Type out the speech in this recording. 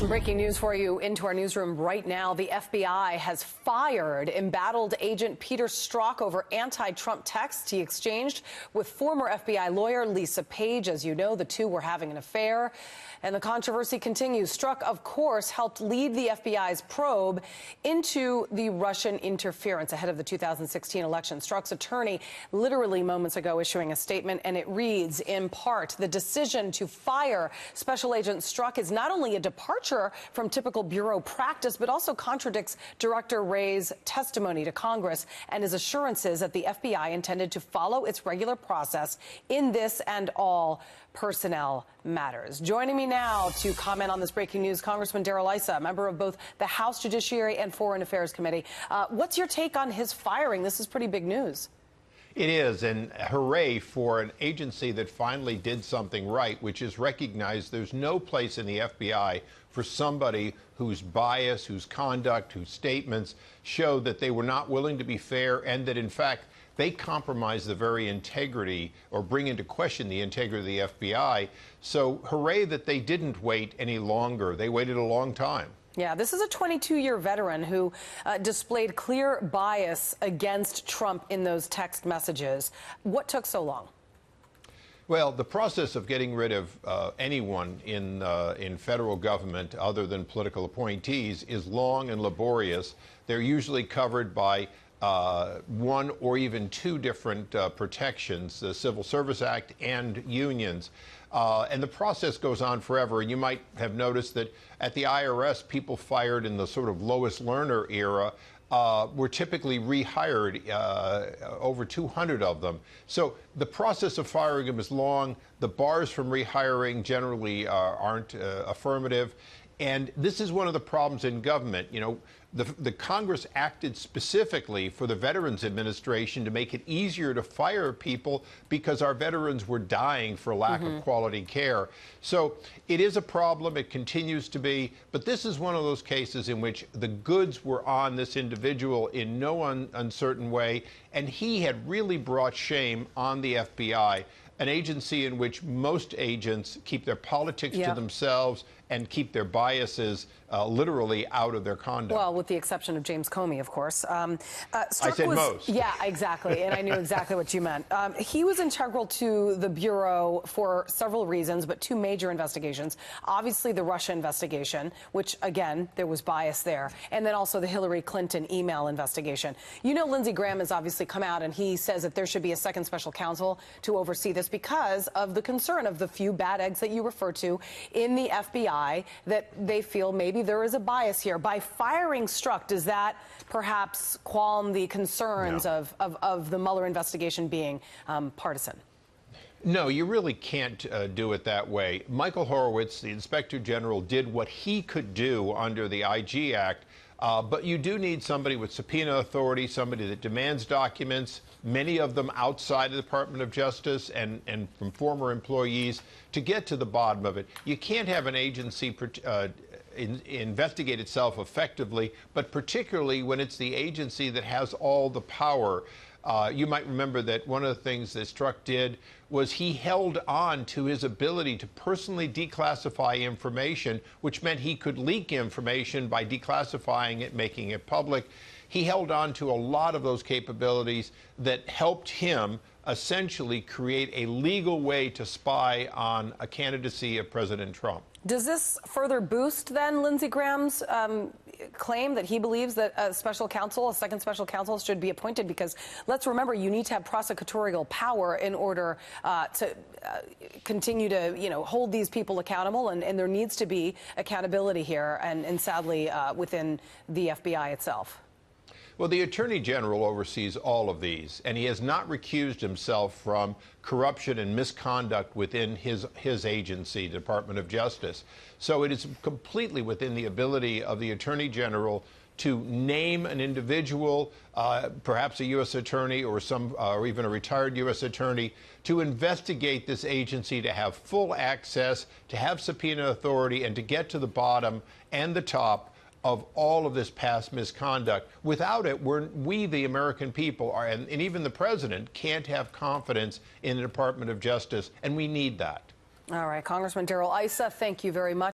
Some breaking news for you into our newsroom right now. The FBI has fired embattled agent Peter Strzok over anti-Trump texts he exchanged with former FBI lawyer Lisa Page. As you know, the two were having an affair, and the controversy continues. Strzok, of course, helped lead the FBI's probe into the Russian interference ahead of the 2016 election. Strzok's attorney literally moments ago issuing a statement, and it reads, in part, the decision to fire Special Agent Strzok is not only a departure from typical bureau practice, but also contradicts Director Wray's testimony to Congress and his assurances that the FBI intended to follow its regular process in this and all personnel matters. Joining me now to comment on this breaking news, Congressman Darrell Issa, a member of both the House Judiciary and Foreign Affairs Committee. What's your take on his firing? This is pretty big news. It is, and hooray for an agency that finally did something right, which is recognize there's no place in the FBI for somebody whose bias, whose conduct, whose statements show that they were not willing to be fair and that, in fact, they compromise the very integrity or bring into question the integrity of the FBI. So hooray that they didn't wait any longer. They waited a long time. Yeah, this is a 22-year veteran who displayed clear bias against Trump in those text messages. What took so long? Well, the process of getting rid of anyone in federal government other than political appointees is long and laborious. They're usually covered by one or even two different protections, the Civil Service Act and unions. And the process goes on forever. And you might have noticed that at the IRS, people fired in the sort of Lois Lerner era were typically rehired, over 200 of them. So the process of firing them is long. The bars from rehiring generally aren't affirmative. And this is one of the problems in government. You know, the Congress acted specifically for the Veterans Administration to make it easier to fire people because our veterans were dying for lack of quality care. So it is a problem. It continues to be. But this is one of those cases in which the goods were on this individual in no uncertain way. And he had really brought shame on the FBI, an agency in which most agents keep their politics to themselves and keep their biases literally out of their conduct. Well, with the exception of James Comey, of course. I said most. Yeah, exactly, and I knew exactly what you meant. He was integral to the Bureau for several reasons, but two major investigations. Obviously, the Russia investigation, which, again, there was bias there, and then also the Hillary Clinton email investigation. You know, Lindsey Graham has obviously come out, and he says that there should be a second special counsel to oversee this because of the concern of the few bad eggs that you refer to in the FBI, that they feel maybe there is a bias here. By firing Strzok, does that perhaps qualm the concerns of the Mueller investigation being partisan? No, you really can't do it that way. Michael Horowitz, the Inspector General, did what he could do under the IG Act. But you do need somebody with subpoena authority, somebody that demands documents, many of them outside the Department of Justice and from former employees, to get to the bottom of it. You can't have an agency investigate itself effectively, but particularly when it's the agency that has all the power. You might remember that one of the things that Strzok did was he held on to his ability to personally declassify information, which meant he could leak information by declassifying it, making it public. He held on to a lot of those capabilities that helped him essentially create a legal way to spy on a candidacy of President Trump. Does this further boost, then, Lindsey Graham's claim that he believes that a second special counsel should be appointed? Because let's remember, you need to have prosecutorial power in order to continue to, hold these people accountable, and there needs to be accountability here, and sadly, within the FBI itself. Well, the Attorney General oversees all of these, and he has not recused himself from corruption and misconduct within his agency, Department of Justice. So it is completely within the ability of the Attorney General to name an individual, perhaps a U.S. attorney or even a retired U.S. attorney, to investigate this agency, to have full access, to have subpoena authority, and to get to the bottom and the top of all of this past misconduct. Without it, we, the American people, and even the president, can't have confidence in the Department of Justice, and we need that. All right, Congressman Darrell Issa, thank you very much.